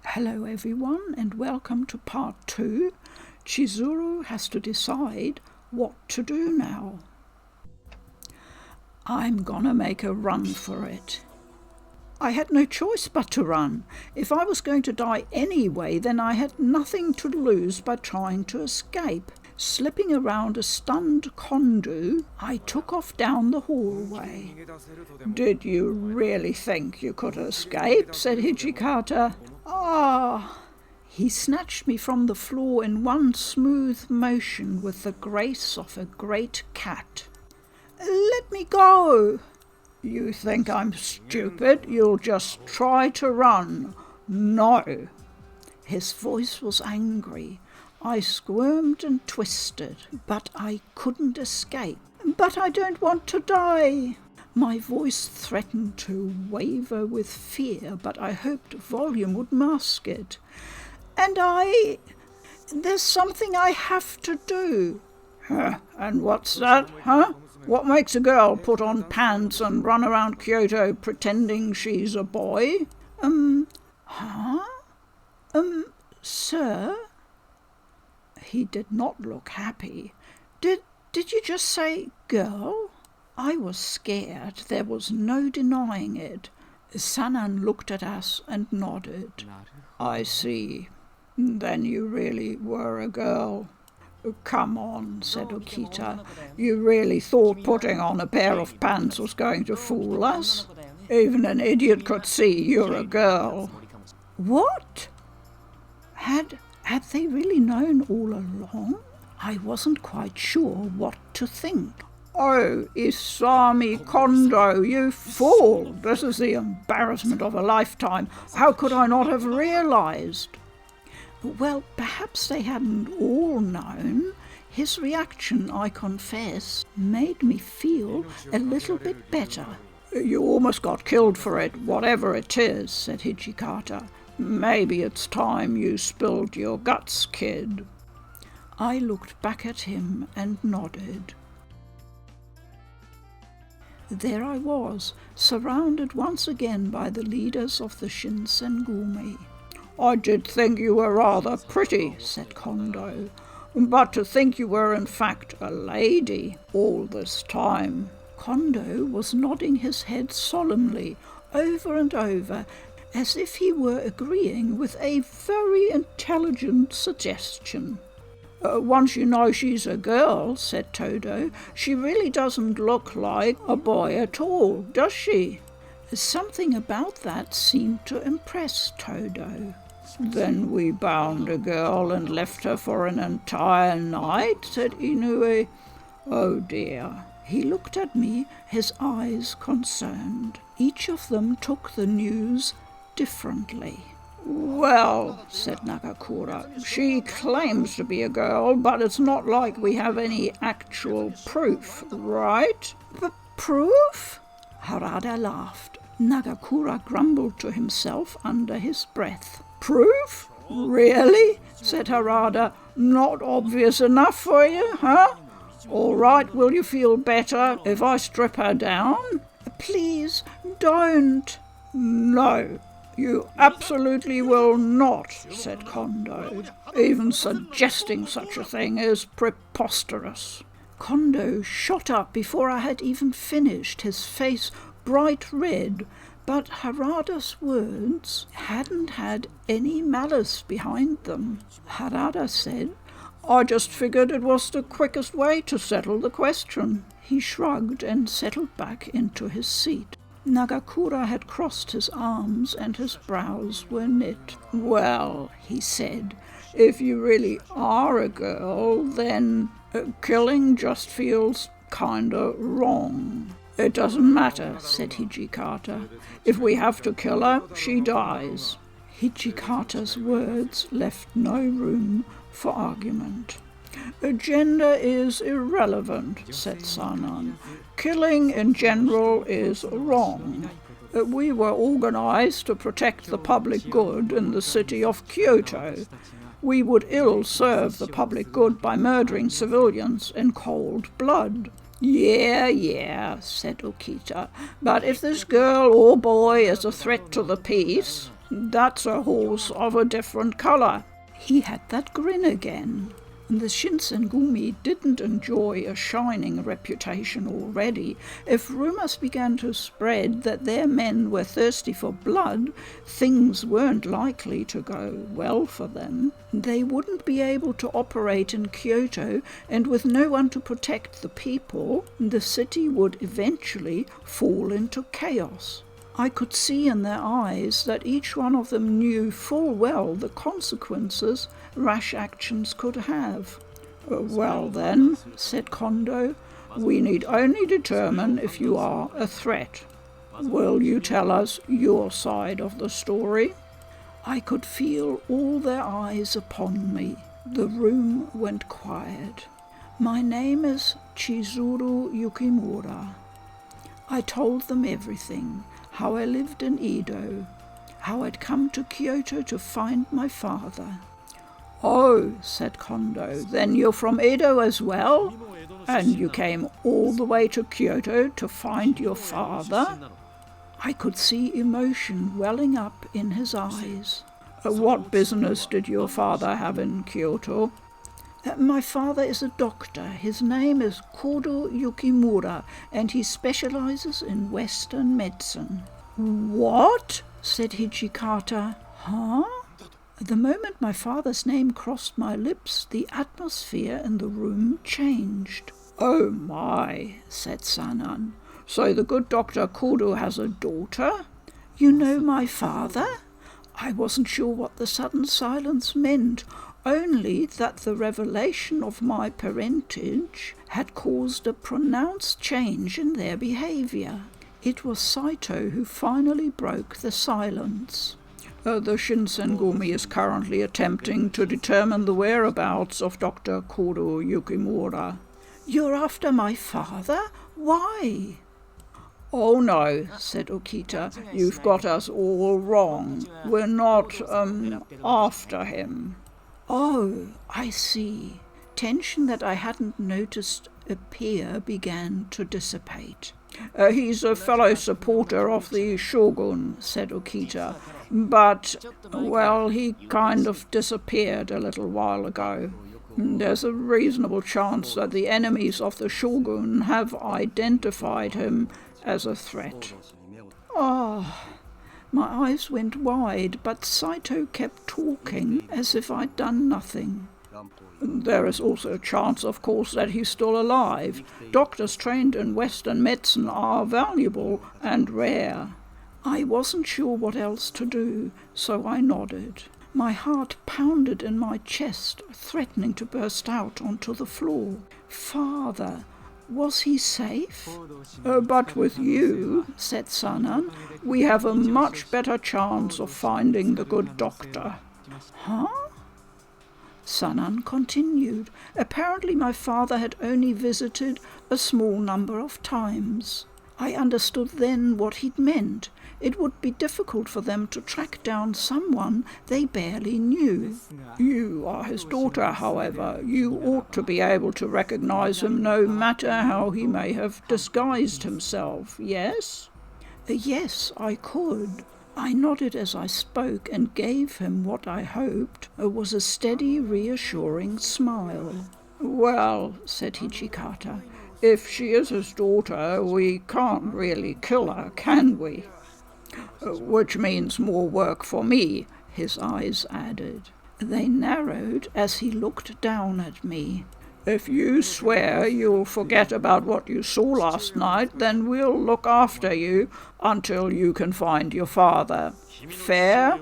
Hello everyone and welcome to part 2. Chizuru has to decide what to do now. I'm gonna make a run for it. I had no choice but to run. If I was going to die anyway, then I had nothing to lose by trying to escape. Slipping around a stunned Kondou, I took off down the hallway. "Did you really think you could escape?" said Hijikata. "Ah!" He snatched me from the floor in one smooth motion with the grace of a great cat. "Let me go!" "You think I'm stupid? You'll just try to run." "No." His voice was angry. I squirmed and twisted, but I couldn't escape. "But I don't want to die." My voice threatened to waver with fear, but I hoped volume would mask it. There's something I have to do." And what's that, huh? What makes a girl put on pants and run around Kyoto pretending she's a boy?" Sir?" He did not look happy. Did you just say girl?" I was scared. There was no denying it. Sanan looked at us and nodded. "I see. Then you really were a girl." "Come on," said Okita. "You really thought putting on a pair of pants was going to fool us? Even an idiot could see you're a girl." "What? Had they really known all along?" I wasn't quite sure what to think. "Oh, Isami Kondou, you fool! This is the embarrassment of a lifetime. How could I not have realized?" Well, perhaps they hadn't all known. His reaction, I confess, made me feel a little bit better. "You almost got killed for it, whatever it is," said Hijikata. "Maybe it's time you spilled your guts, kid." I looked back at him and nodded. There I was, surrounded once again by the leaders of the Shinsengumi. "I did think you were rather pretty," said Kondou, "but to think you were in fact a lady all this time." Kondou was nodding his head solemnly, over and over, as if he were agreeing with a very intelligent suggestion. "Once you know she's a girl," said Todo, "she really doesn't look like a boy at all, does she?" Something about that seemed to impress Todo. "Then we bound a girl and left her for an entire night," said Inoue. "Oh dear." He looked at me, his eyes concerned. Each of them took the news differently. "Well," said Nakakura, "she claims to be a girl, but it's not like we have any actual proof, right?" "Proof?" Harada laughed. Nagakura grumbled to himself under his breath. "Proof? Really?" said Harada. "Not obvious enough for you, huh? All right, will you feel better if I strip her down?" "Please, don't." "No. You absolutely will not," said Kondou. "Even suggesting such a thing is preposterous." Kondou shot up before I had even finished, his face bright red, but Harada's words hadn't had any malice behind them. Harada said, "I just figured it was the quickest way to settle the question." He shrugged and settled back into his seat. Nagakura had crossed his arms and his brows were knit. "Well," he said, "if you really are a girl, then killing just feels kinda wrong." "It doesn't matter," said Hijikata. "If we have to kill her, she dies." Hijikata's words left no room for argument. "Gender is irrelevant," said Sanan. "Killing in general is wrong. We were organized to protect the public good in the city of Kyoto. We would ill serve the public good by murdering civilians in cold blood." Yeah, said Okita. "But if this girl or boy is a threat to the peace, That's a horse of a different colour. He had that grin again. The Shinsengumi didn't enjoy a shining reputation already. If rumours began to spread that their men were thirsty for blood, things weren't likely to go well for them. They wouldn't be able to operate in Kyoto, and with no one to protect the people, the city would eventually fall into chaos. I could see in their eyes that each one of them knew full well the consequences rash actions could have. Well then, said Kondou, we need only determine if you are a threat. Will you tell us your side of the story? I could feel all their eyes upon me. The room went quiet. My name is Chizuru Yukimura. I told them everything. How I lived in Edo, how I'd come to Kyoto to find my father. Oh, said Kondou, then you're from Edo as well? And you came all the way to Kyoto to find your father? I could see emotion welling up in his eyes. What business did your father have in Kyoto? My father is a doctor. His name is Kondou Yukimura, and he specializes in Western medicine. What? Said Hijikata. Huh? The moment my father's name crossed my lips, the atmosphere in the room changed. Oh my, said Sanan. So the good Dr. Kondou has a daughter? You know my father? I wasn't sure what the sudden silence meant, only that the revelation of my parentage had caused a pronounced change in their behaviour. It was Saito who finally broke the silence. The Shinsengumi is currently attempting to determine the whereabouts of Dr. Kondou Yukimura. You're after my father? Why? Oh no, said Okita, you've got us all wrong. We're not, after him. Oh, I see. Tension that I hadn't noticed appear began to dissipate. He's a fellow supporter of the shogun, said Okita, but, well, he kind of disappeared a little while ago. There's a reasonable chance that the enemies of the shogun have identified him as a threat. Ah. My eyes went wide, but Saito kept talking as if I'd done nothing. There is also a chance, of course, that he's still alive. Doctors trained in Western medicine are valuable and rare. I wasn't sure what else to do, so I nodded. My heart pounded in my chest, threatening to burst out onto the floor. Father, was he safe? But with you, said Sanan, we have a much better chance of finding the good doctor. Huh? Sanan continued. Apparently my father had only visited a small number of times. I understood then what he'd meant. It would be difficult for them to track down someone they barely knew. You are his daughter, however. You ought to be able to recognize him no matter how he may have disguised himself, yes? Yes, I could. I nodded as I spoke and gave him what I hoped was a steady, reassuring smile. Well, said Hijikata, if she is his daughter, we can't really kill her, can we? Which means more work for me, his eyes added. They narrowed as he looked down at me. If you swear you'll forget about what you saw last night, then we'll look after you until you can find your father. Fair?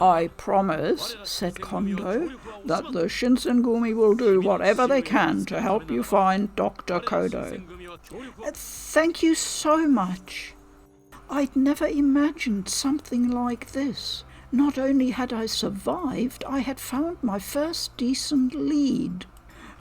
I promise, said Kondou, that the Shinsengumi will do whatever they can to help you find Dr. Kondou. Thank you so much. I'd never imagined something like this. Not only had I survived, I had found my first decent lead.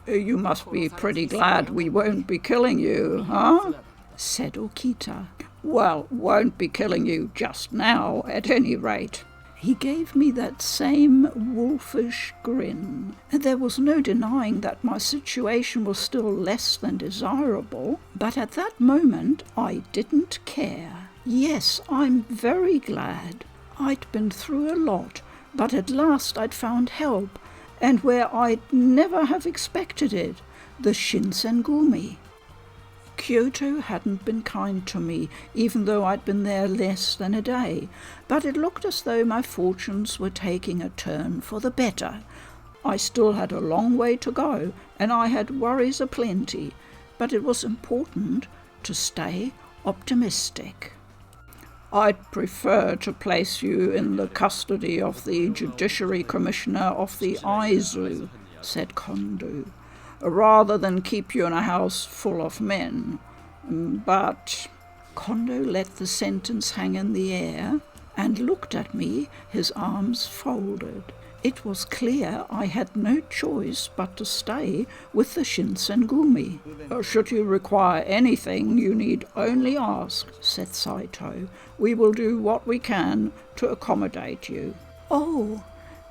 You must be pretty glad we won't be killing you, huh? Said Okita. Well, won't be killing you just now, at any rate. He gave me that same wolfish grin. There was no denying that my situation was still less than desirable, but at that moment I didn't care. Yes, I'm very glad. I'd been through a lot, but at last I'd found help, and where I'd never have expected it, the Shinsengumi. Kyoto hadn't been kind to me, even though I'd been there less than a day, but it looked as though my fortunes were taking a turn for the better. I still had a long way to go, and I had worries aplenty, but it was important to stay optimistic. I'd prefer to place you in the custody of the Judiciary Commissioner of the Aizu, said Kondou, rather than keep you in a house full of men. But Kondou let the sentence hang in the air and looked at me, his arms folded. It was clear I had no choice but to stay with the Shinsengumi. Should you require anything, you need only ask, said Saito. We will do what we can to accommodate you. Oh,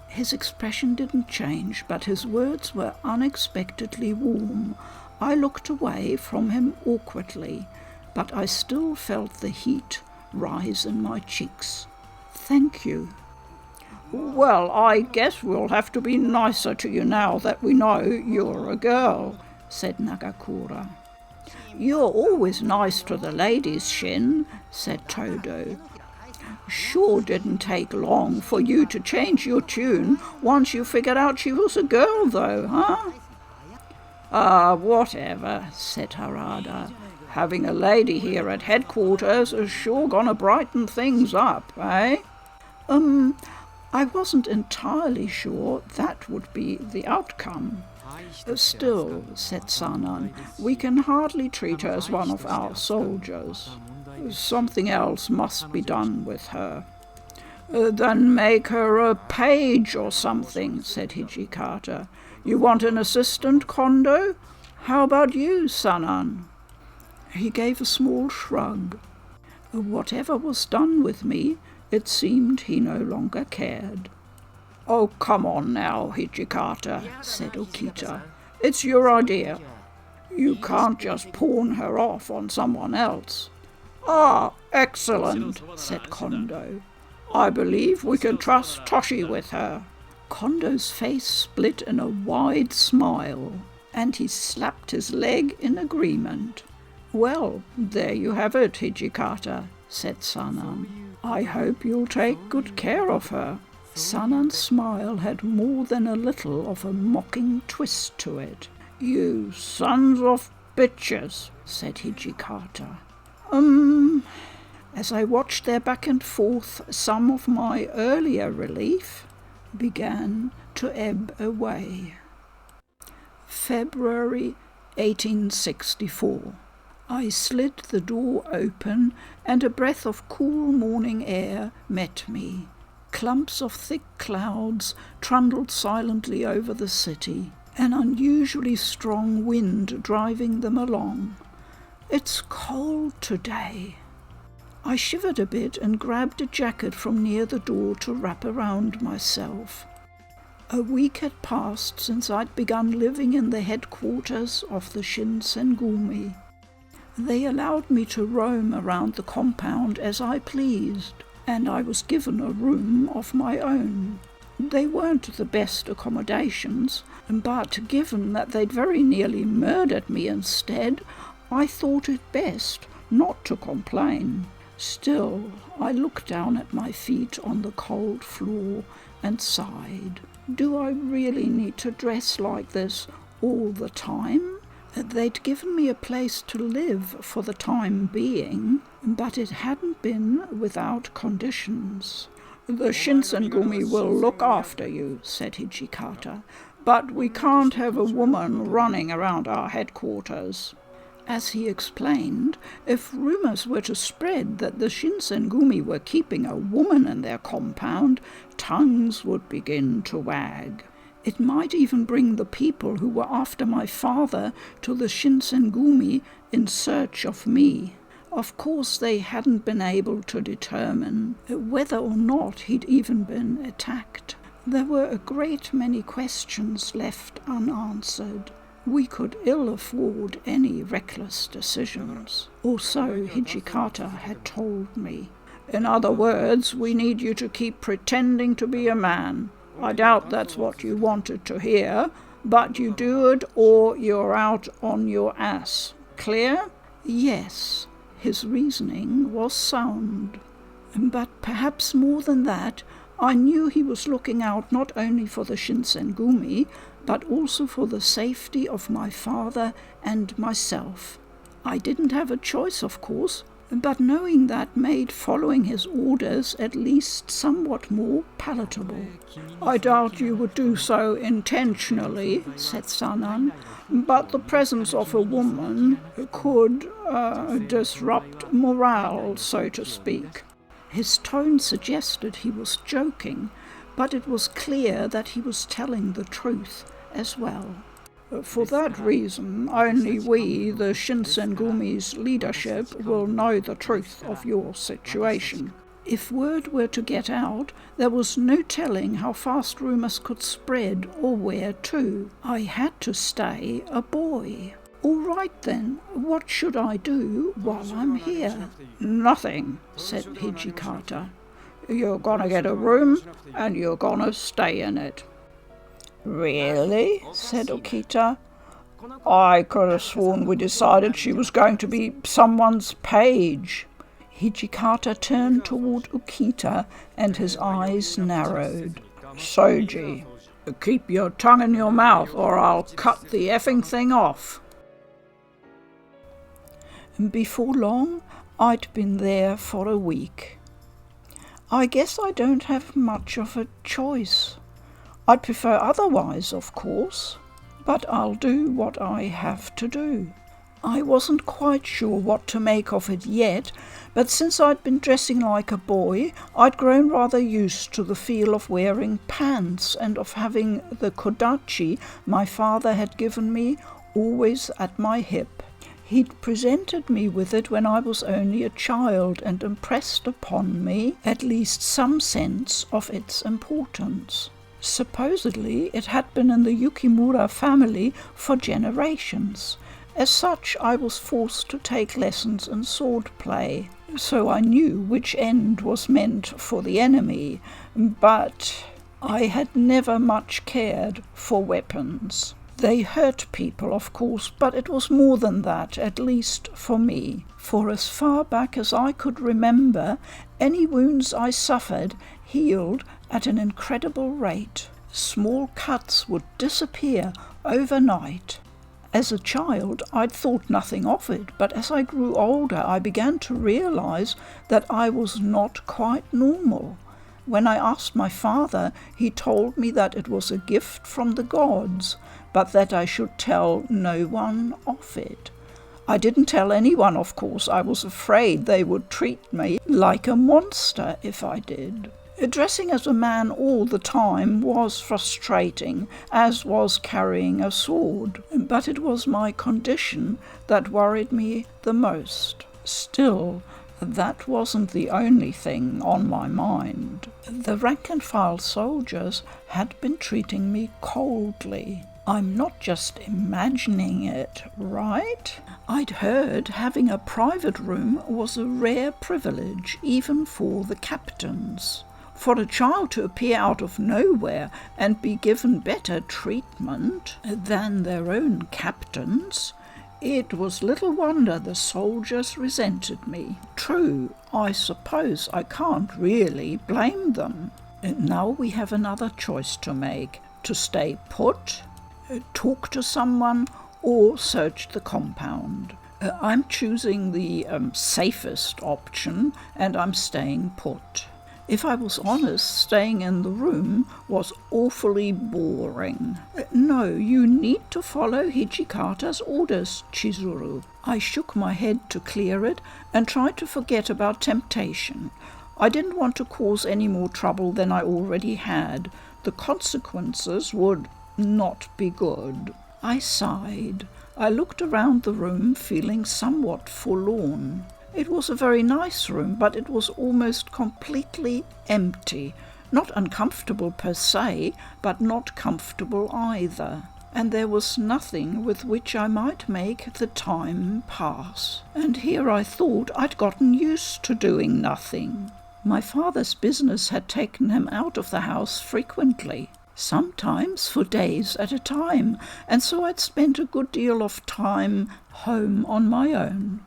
his expression didn't change, but his words were unexpectedly warm. I looked away from him awkwardly, but I still felt the heat rise in my cheeks. Thank you. Well, I guess we'll have to be nicer to you now that we know you're a girl, said Nagakura. You're always nice to the ladies, Shin, said Todo. Sure didn't take long for you to change your tune once you figured out she was a girl, though, huh? Whatever, said Harada. Having a lady here at headquarters is sure gonna brighten things up, eh? I wasn't entirely sure that would be the outcome. Still, said Sanan, we can hardly treat her as one of our soldiers. Something else must be done with her. Then make her a page or something, said Hijikata. You want an assistant, Kondou? How about you, Sanan? He gave a small shrug. Whatever was done with me, it seemed he no longer cared. Oh, come on now, Hijikata, said Okita. It's your idea. You can't just pawn her off on someone else. Ah, excellent, said Kondou. I believe we can trust Toshi with her. Kondou's face split in a wide smile, and he slapped his leg in agreement. Well, there you have it, Hijikata, said Sanan. I hope you'll take good care of her. Sanan's smile had more than a little of a mocking twist to it. You sons of bitches, said Hijikata. As I watched their back and forth, some of my earlier relief began to ebb away. February 1864. I slid the door open, and a breath of cool morning air met me. Clumps of thick clouds trundled silently over the city, an unusually strong wind driving them along. It's cold today. I shivered a bit and grabbed a jacket from near the door to wrap around myself. A week had passed since I'd begun living in the headquarters of the Shinsengumi. They allowed me to roam around the compound as I pleased, and I was given a room of my own. They weren't the best accommodations, but given that they'd very nearly murdered me instead, I thought it best not to complain. Still, I looked down at my feet on the cold floor and sighed. Do I really need to dress like this all the time? They'd given me a place to live for the time being, but it hadn't been without conditions. The Shinsengumi will look after you, said Hijikata, but we can't have a woman running around our headquarters. As he explained, if rumours were to spread that the Shinsengumi were keeping a woman in their compound, tongues would begin to wag. It might even bring the people who were after my father to the Shinsengumi in search of me. Of course, they hadn't been able to determine whether or not he'd even been attacked. There were a great many questions left unanswered. We could ill afford any reckless decisions. Or so Hijikata had told me. In other words, we need you to keep pretending to be a man. I doubt that's what you wanted to hear, but you do it or you're out on your ass. Clear? Yes, his reasoning was sound. But perhaps more than that, I knew he was looking out not only for the Shinsengumi, but also for the safety of my father and myself. I didn't have a choice, of course, but knowing that made following his orders at least somewhat more palatable. I doubt you would do so intentionally, said Sanan, but the presence of a woman could disrupt morale, so to speak. His tone suggested he was joking, but it was clear that he was telling the truth as well. For that reason, only we, the Shinsengumi's leadership, will know the truth of your situation. If word were to get out, there was no telling how fast rumours could spread or where to. I had to stay a boy. All right then, what should I do while I'm here? Nothing, said Hijikata. You're gonna get a room and you're gonna stay in it. Really? Said Okita. I could have sworn we decided she was going to be someone's page. Hijikata turned toward Okita and his eyes narrowed. Soji, keep your tongue in your mouth or I'll cut the effing thing off. Before long, I'd been there for a week. I guess I don't have much of a choice. I'd prefer otherwise, of course, but I'll do what I have to do. I wasn't quite sure what to make of it yet, but since I'd been dressing like a boy, I'd grown rather used to the feel of wearing pants and of having the kodachi my father had given me always at my hip. He'd presented me with it when I was only a child and impressed upon me at least some sense of its importance. Supposedly it had been in the Yukimura family for generations. As such, I was forced to take lessons in swordplay, so I knew which end was meant for the enemy, but I had never much cared for weapons. They hurt people, of course, but it was more than that, at least for me. For as far back as I could remember, any wounds I suffered healed at an incredible rate. Small cuts would disappear overnight. As a child, I'd thought nothing of it, but as I grew older, I began to realize that I was not quite normal. When I asked my father, he told me that it was a gift from the gods, but that I should tell no one of it. I didn't tell anyone, of course. I was afraid they would treat me like a monster if I did. Dressing as a man all the time was frustrating, as was carrying a sword, but it was my condition that worried me the most. Still, that wasn't the only thing on my mind. The rank-and-file soldiers had been treating me coldly. I'm not just imagining it, right? I'd heard having a private room was a rare privilege, even for the captains. For a child to appear out of nowhere and be given better treatment than their own captains, it was little wonder the soldiers resented me. True, I suppose I can't really blame them. Now we have another choice to make: to stay put, talk to someone, or search the compound. I'm choosing the safest option, and I'm staying put. If I was honest, staying in the room was awfully boring. No, you need to follow Hijikata's orders, Chizuru. I shook my head to clear it and tried to forget about temptation. I didn't want to cause any more trouble than I already had. The consequences would not be good. I sighed. I looked around the room, feeling somewhat forlorn. It was a very nice room, but it was almost completely empty. Not uncomfortable per se, but not comfortable either. And there was nothing with which I might make the time pass. And here I thought I'd gotten used to doing nothing. My father's business had taken him out of the house frequently, sometimes for days at a time, and so I'd spent a good deal of time home on my own.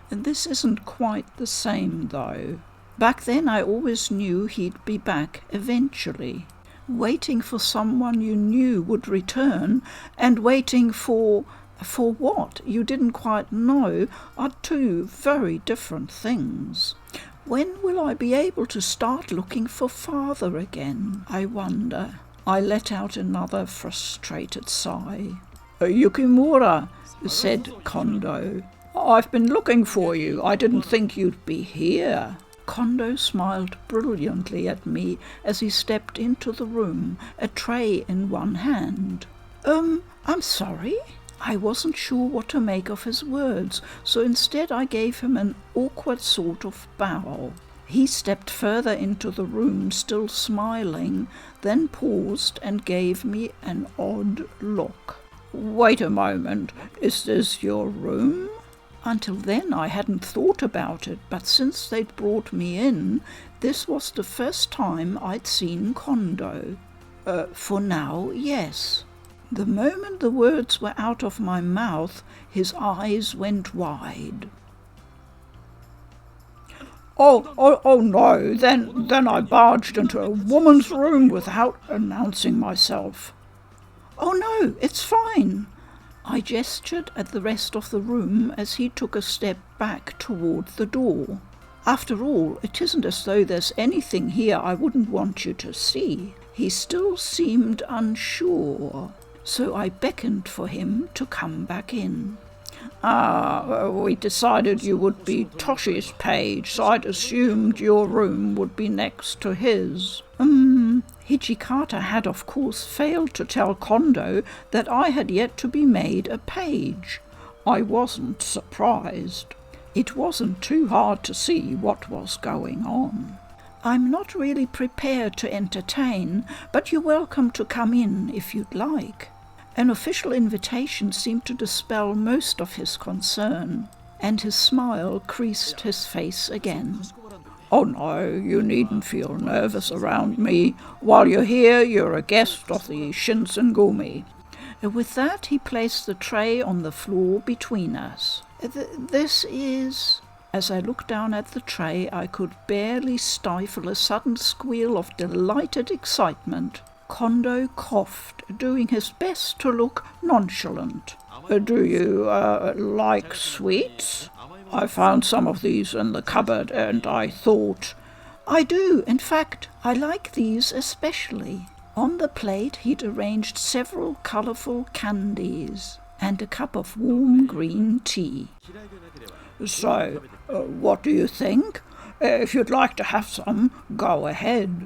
And this isn't quite the same, though. Back then I always knew he'd be back eventually. Waiting for someone you knew would return, and waiting for what you didn't quite know, are two very different things. When will I be able to start looking for father again, I wonder? I let out another frustrated sigh. Yukimura, said Kondou. I've been looking for you. I didn't think you'd be here. Kondou smiled brilliantly at me as he stepped into the room, a tray in one hand. I'm sorry? I wasn't sure what to make of his words, so instead I gave him an awkward sort of bow. He stepped further into the room, still smiling, then paused and gave me an odd look. Wait a moment, is this your room? Until then I hadn't thought about it, but since they'd brought me in, this was the first time I'd seen Kondou. For now, yes. The moment the words were out of my mouth, his eyes went wide. Oh no, then I barged into a woman's room without announcing myself. Oh no, it's fine. I gestured at the rest of the room as he took a step back toward the door. After all, it isn't as though there's anything here I wouldn't want you to see. He still seemed unsure, so I beckoned for him to come back in. We decided you would be Toshi's page, so I'd assumed your room would be next to his. Hijikata had of course failed to tell Kondou that I had yet to be made a page. I wasn't surprised. It wasn't too hard to see what was going on. I'm not really prepared to entertain, but you're welcome to come in if you'd like. An official invitation seemed to dispel most of his concern, and his smile creased his face again. Oh no, you needn't feel nervous around me. While you're here, you're a guest of the Shinsengumi. With that, he placed the tray on the floor between us. This is... As I looked down at the tray, I could barely stifle a sudden squeal of delighted excitement. Kondou coughed, doing his best to look nonchalant. Do you, like sweets? I found some of these in the cupboard, and I thought... I do. In fact, I like these especially. On the plate he'd arranged several colourful candies and a cup of warm green tea. So, what do you think? If you'd like to have some, go ahead.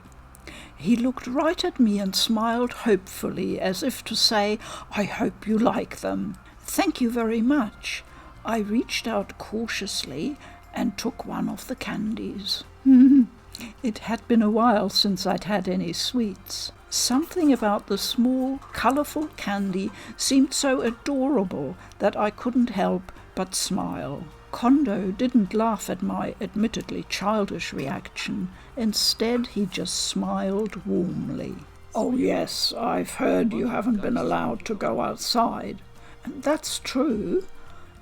He looked right at me and smiled hopefully, as if to say, I hope you like them. Thank you very much. I reached out cautiously and took one of the candies. It had been a while since I'd had any sweets. Something about the small, colourful candy seemed so adorable that I couldn't help but smile. Kondou didn't laugh at my admittedly childish reaction. Instead, he just smiled warmly. Oh yes, I've heard you haven't been allowed to go outside. And that's true.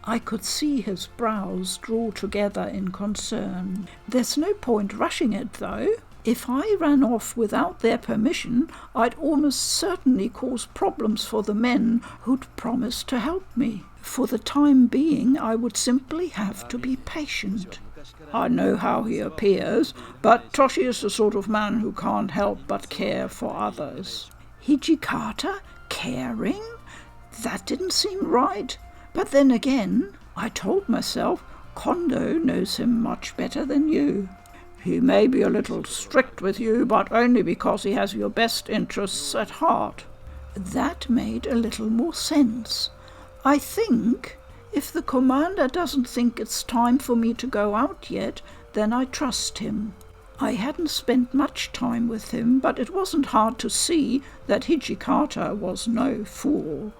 I could see his brows draw together in concern. There's no point rushing it, though. If I ran off without their permission, I'd almost certainly cause problems for the men who'd promised to help me. For the time being, I would simply have to be patient. I know how he appears, but Toshi is the sort of man who can't help but care for others. Hijikata? Caring? That didn't seem right. But then again, I told myself, Kondou knows him much better than you. He may be a little strict with you, but only because he has your best interests at heart. That made a little more sense. I think, if the commander doesn't think it's time for me to go out yet, then I trust him. I hadn't spent much time with him, but it wasn't hard to see that Hijikata was no fool.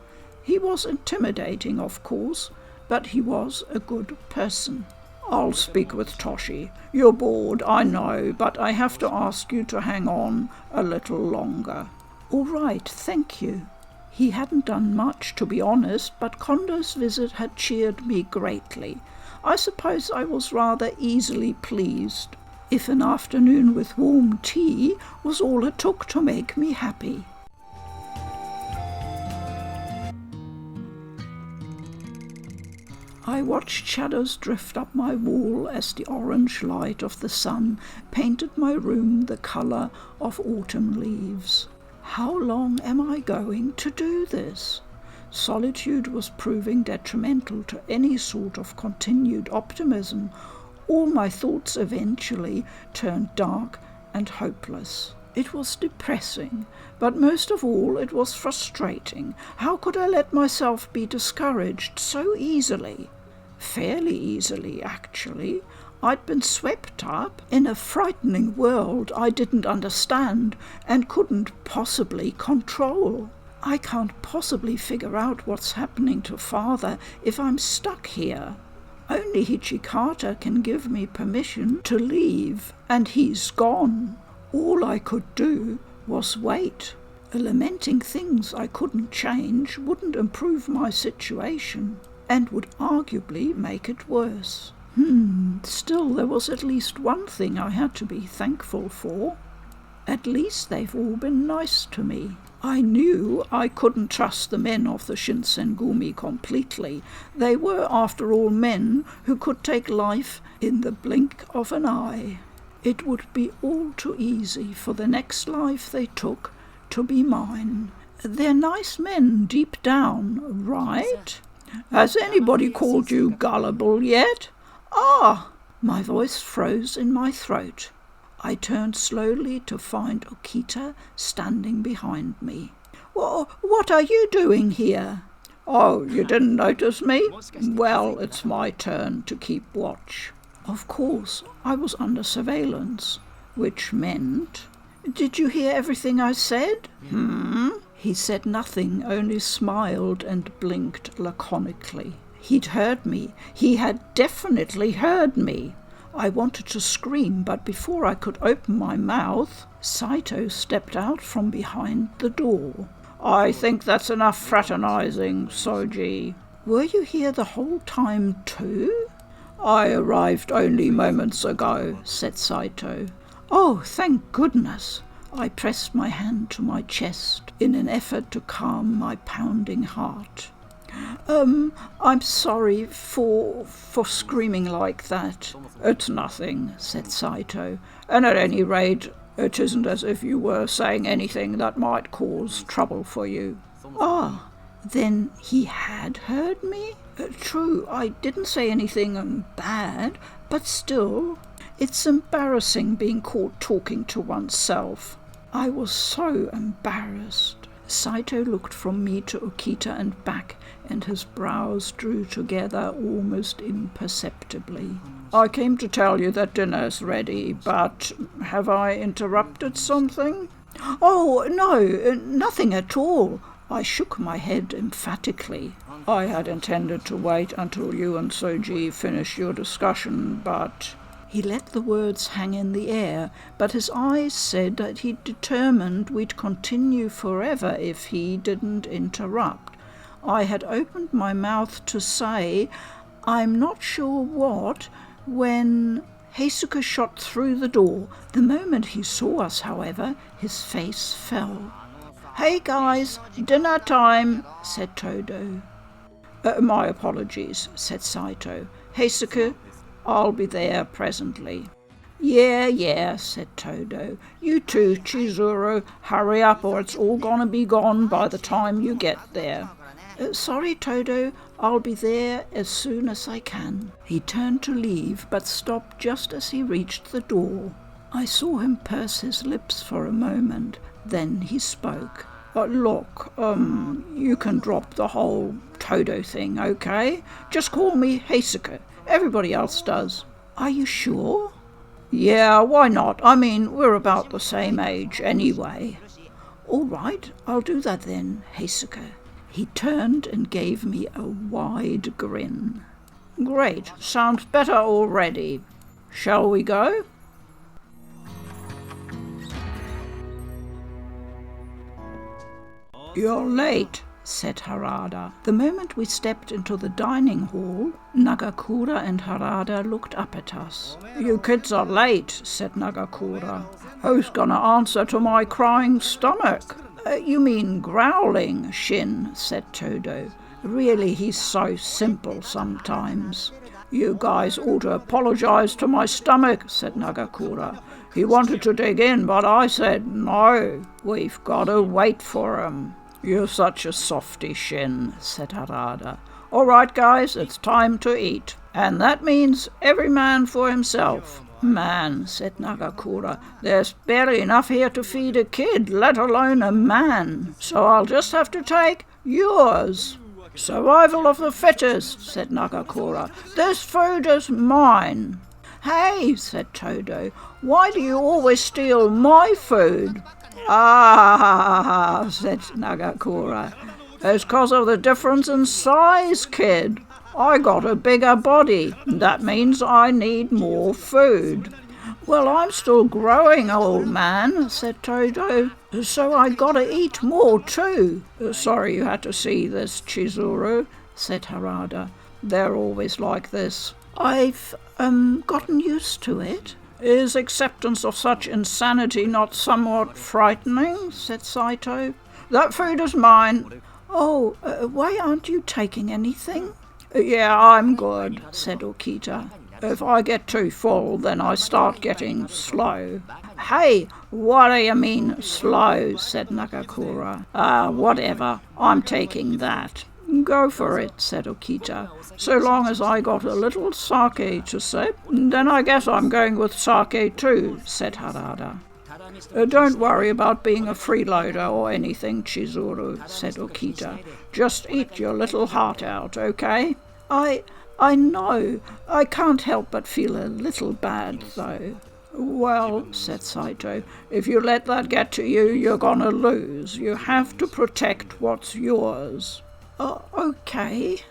He was intimidating, of course, but he was a good person. I'll speak with Toshi. You're bored, I know, but I have to ask you to hang on a little longer." "All right, thank you." He hadn't done much, to be honest, but Kondou's visit had cheered me greatly. I suppose I was rather easily pleased, if an afternoon with warm tea was all it took to make me happy. I watched shadows drift up my wall as the orange light of the sun painted my room the colour of autumn leaves. How long am I going to do this? Solitude was proving detrimental to any sort of continued optimism. All my thoughts eventually turned dark and hopeless. It was depressing, but most of all it was frustrating. How could I let myself be discouraged so easily? Fairly easily, actually. I'd been swept up in a frightening world I didn't understand and couldn't possibly control. I can't possibly figure out what's happening to Father if I'm stuck here. Only Hichikata can give me permission to leave, and he's gone. All I could do was wait. Lamenting things I couldn't change wouldn't improve my situation, and would arguably make it worse. Still, there was at least one thing I had to be thankful for. At least they've all been nice to me. I knew I couldn't trust the men of the Shinsengumi completely. They were, after all, men who could take life in the blink of an eye. It would be all too easy for the next life they took to be mine. They're nice men deep down, right? Has anybody called you gullible yet? Ah! My voice froze in my throat. I turned slowly to find Okita standing behind me. What are you doing here? Oh, you didn't notice me? Well, it's my turn to keep watch. Of course, I was under surveillance, which meant... Did you hear everything I said? He said nothing, only smiled and blinked laconically. He'd heard me. He had definitely heard me. I wanted to scream, but before I could open my mouth, Saito stepped out from behind the door. I think that's enough fraternizing, Soji. Were you here the whole time too? I arrived only moments ago, said Saito. Oh, thank goodness. I pressed my hand to my chest in an effort to calm my pounding heart. I'm sorry for screaming like that. It's nothing, said Saito, and at any rate, it isn't as if you were saying anything that might cause trouble for you. Ah, then he had heard me? True, I didn't say anything bad, but still, it's embarrassing being caught talking to oneself. I was so embarrassed. Saito looked from me to Okita and back, and his brows drew together almost imperceptibly. I came to tell you that dinner's ready, but have I interrupted something? Oh, no, nothing at all. I shook my head emphatically. I had intended to wait until you and Soji finished your discussion, but... He let the words hang in the air, but his eyes said that he'd determined we'd continue forever if he didn't interrupt. I had opened my mouth to say, I'm not sure what, when Heisuke shot through the door. The moment he saw us, however, his face fell. Hey guys, dinner time, said Todo. My apologies, said Saito. Heisuke, I'll be there presently. Yeah, said Todo. You too, Chizuru. Hurry up or it's all gonna be gone by the time you get there. Sorry, Todo. I'll be there as soon as I can. He turned to leave, but stopped just as he reached the door. I saw him purse his lips for a moment. Then he spoke. Look, you can drop the whole Todo thing, okay? Just call me Heisuke. Everybody else does. Are you sure? Yeah, why not? I mean, we're about the same age anyway. All right, I'll do that then, Heisuke. He turned and gave me a wide grin. Great, sounds better already. Shall we go? You're late, said Harada. The moment we stepped into the dining hall, Nagakura and Harada looked up at us. You kids are late, said Nagakura. Who's gonna answer to my crying stomach? You mean growling, Shin, said Todo. Really, he's so simple sometimes. You guys ought to apologize to my stomach, said Nagakura. He wanted to dig in, but I said no. We've got to wait for him. You're such a softy, Shin, said Harada. All right, guys, it's time to eat. And that means every man for himself. Man, said Nagakura, there's barely enough here to feed a kid, let alone a man. So I'll just have to take yours. Survival of the fittest, said Nagakura. This food is mine. Hey, said Todo, why do you always steal my food? Ah, said Nagakura. It's 'cause of the difference in size, kid. I got a bigger body. That means I need more food. Well, I'm still growing, old man, said Todo, so I gotta eat more too. Sorry you had to see this, Chizuru, said Harada. They're always like this. I've gotten used to it. Is acceptance of such insanity not somewhat frightening? Said Saito. That food is mine. Oh, why aren't you taking anything? Yeah, I'm good, said Okita. If I get too full, then I start getting slow. Hey, what do you mean, slow? Said Nagakura. Whatever, I'm taking that. Go for it, said Okita. So long as I got a little sake to sip, then I guess I'm going with sake too, said Harada. Don't worry about being a freeloader or anything, Chizuru, said Okita. Just eat your little heart out, okay? I know. I can't help but feel a little bad, though. Well, said Saito, if you let that get to you, you're gonna lose. You have to protect what's yours. Okay.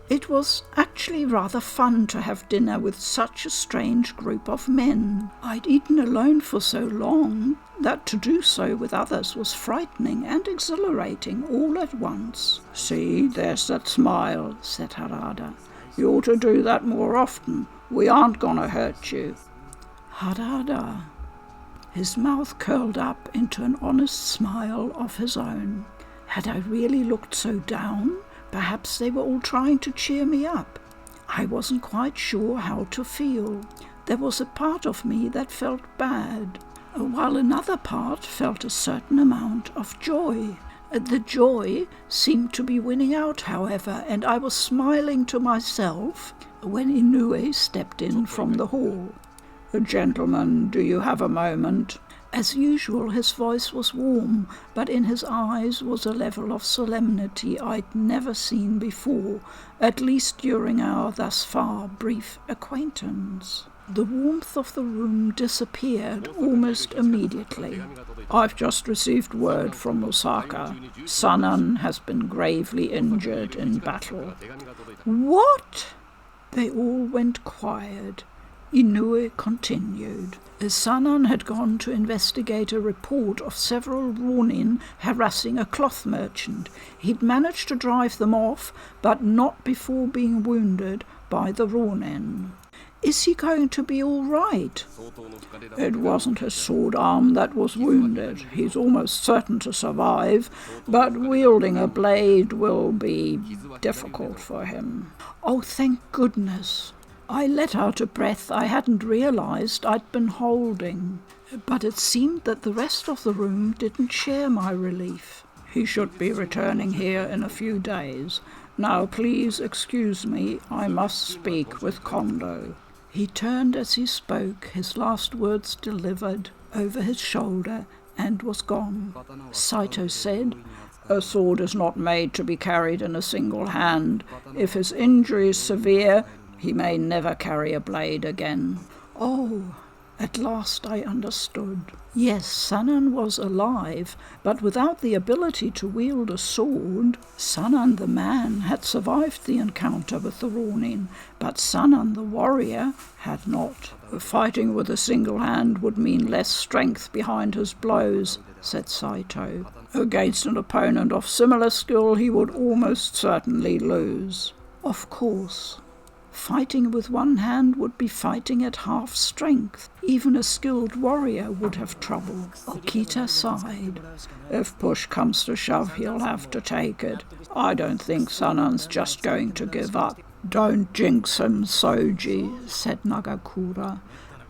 It was actually rather fun to have dinner with such a strange group of men. I'd eaten alone for so long that to do so with others was frightening and exhilarating all at once. See, there's that smile, said Harada. You ought to do that more often. We aren't gonna hurt you. Harada. His mouth curled up into an honest smile of his own. Had I really looked so down? Perhaps they were all trying to cheer me up. I wasn't quite sure how to feel. There was a part of me that felt bad, while another part felt a certain amount of joy. The joy seemed to be winning out, however, and I was smiling to myself when Inoue stepped in from the hall. Gentlemen, do you have a moment? As usual, his voice was warm, but in his eyes was a level of solemnity I'd never seen before, at least during our thus far brief acquaintance. The warmth of the room disappeared almost immediately. I've just received word from Osaka. Sanan has been gravely injured in battle. What? They all went quiet. Inoue continued. Sanan had gone to investigate a report of several Ronin harassing a cloth merchant. He'd managed to drive them off, but not before being wounded by the Ronin. Is he going to be all right? It wasn't his sword arm that was wounded. He's almost certain to survive, but wielding a blade will be difficult for him. Oh, thank goodness. I let out a breath I hadn't realized I'd been holding, but it seemed that the rest of the room didn't share my relief. He should be returning here in a few days. Now please excuse me, I must speak with Kondou. He turned as he spoke, his last words delivered over his shoulder, and was gone. Saito said, A sword is not made to be carried in a single hand. If his injury is severe, he may never carry a blade again. Oh, at last I understood. Yes, Sanan was alive, but without the ability to wield a sword. Sanan the man had survived the encounter with the Ronin, but Sanan the warrior had not. Fighting with a single hand would mean less strength behind his blows, said Saito. Against an opponent of similar skill, he would almost certainly lose. Of course. Fighting with one hand would be fighting at half strength. Even a skilled warrior would have trouble. Okita sighed. If push comes to shove, he'll have to take it. I don't think Sanan's just going to give up. Don't jinx him, Soji, said Nagakura.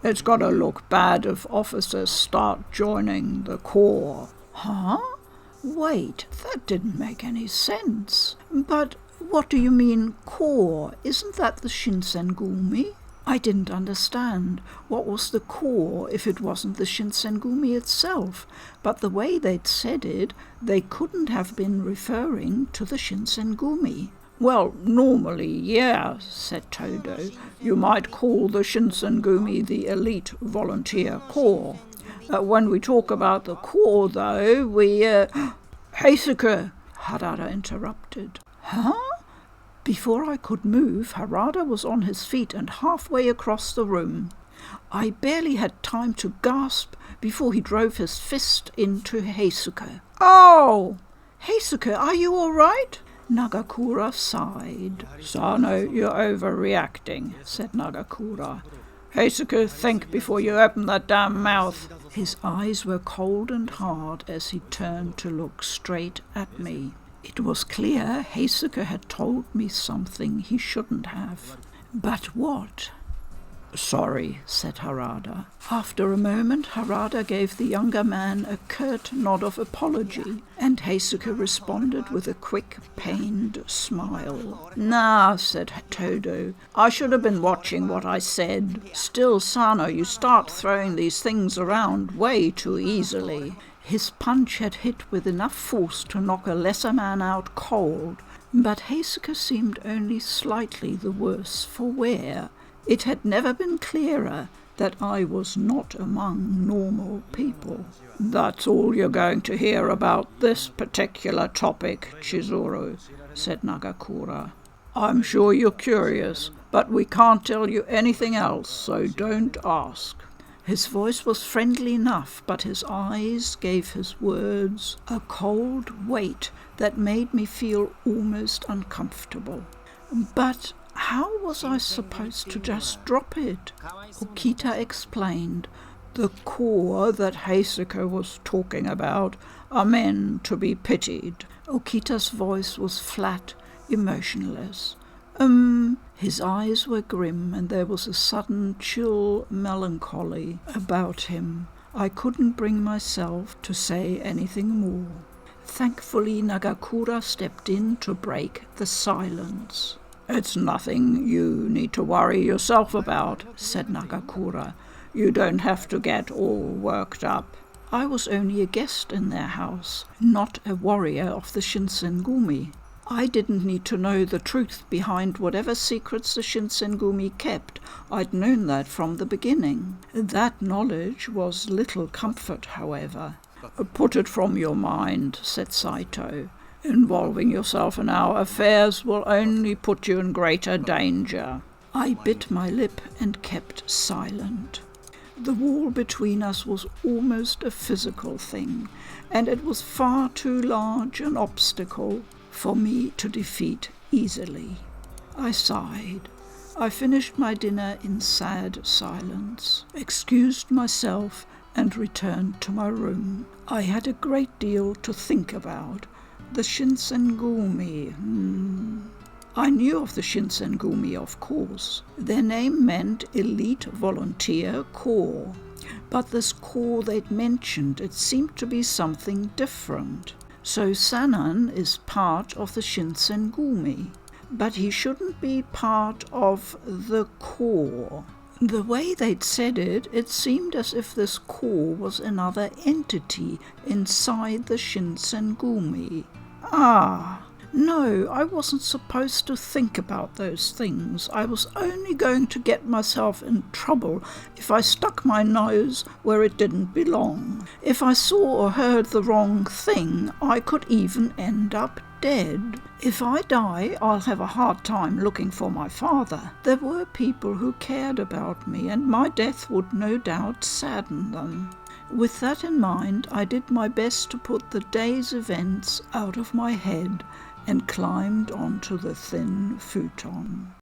It's got to look bad if officers start joining the corps. Huh? Wait, that didn't make any sense. But what do you mean, corps? Isn't that the Shinsengumi? I didn't understand. What was the corps if it wasn't the Shinsengumi itself? But the way they'd said it, they couldn't have been referring to the Shinsengumi. Well, normally, yeah, said Todo. You might call the Shinsengumi the elite volunteer corps. When we talk about the corps, though, we... Heisuke, Harada interrupted. Huh? Before I could move, Harada was on his feet and halfway across the room. I barely had time to gasp before he drove his fist into Heisuke. Oh! Heisuke, are you all right? Nagakura sighed. Sano, you're overreacting, said Nagakura. Heisuke, think before you open that damn mouth. His eyes were cold and hard as he turned to look straight at me. It was clear Heisuke had told me something he shouldn't have. But what? Sorry, said Harada. After a moment, Harada gave the younger man a curt nod of apology, and Heisuke responded with a quick, pained smile. Nah, said Todo. I should have been watching what I said. Still, Sano, you start throwing these things around way too easily. His punch had hit with enough force to knock a lesser man out cold, but Heisuke seemed only slightly the worse for wear. It had never been clearer that I was not among normal people. That's all you're going to hear about this particular topic, Chizuru, said Nagakura. I'm sure you're curious, but we can't tell you anything else, so don't ask. His voice was friendly enough, but his eyes gave his words a cold weight that made me feel almost uncomfortable. But how was I supposed to just drop it? Okita explained. The corps that Heisuke was talking about are men to be pitied. Okita's voice was flat, emotionless. His eyes were grim, and there was a sudden chill melancholy about him. I couldn't bring myself to say anything more. Thankfully, Nagakura stepped in to break the silence. It's nothing you need to worry yourself about, said Nagakura. You don't have to get all worked up. I was only a guest in their house, not a warrior of the Shinsengumi. I didn't need to know the truth behind whatever secrets the Shinsengumi kept. I'd known that from the beginning. That knowledge was little comfort, however. Put it from your mind, said Saito. Involving yourself in our affairs will only put you in greater danger. I bit my lip and kept silent. The wall between us was almost a physical thing, and it was far too large an obstacle for me to defeat easily. I sighed. I finished my dinner in sad silence, excused myself, and returned to my room. I had a great deal to think about. The Shinsengumi. I knew of the Shinsengumi, of course. Their name meant Elite Volunteer Corps. But this corps they'd mentioned, it seemed to be something different. So Sanan is part of the Shinsengumi. But he shouldn't be part of the corps. The way they'd said it, it seemed as if this corps was another entity inside the Shinsengumi. Ah, No, I wasn't supposed to think about those things. I was only going to get myself in trouble if I stuck my nose where it didn't belong. If I saw or heard the wrong thing, I could even end up dead. If I die, I'll have a hard time looking for my father. There were people who cared about me, and my death would no doubt sadden them. With that in mind, I did my best to put the day's events out of my head and climbed onto the thin futon.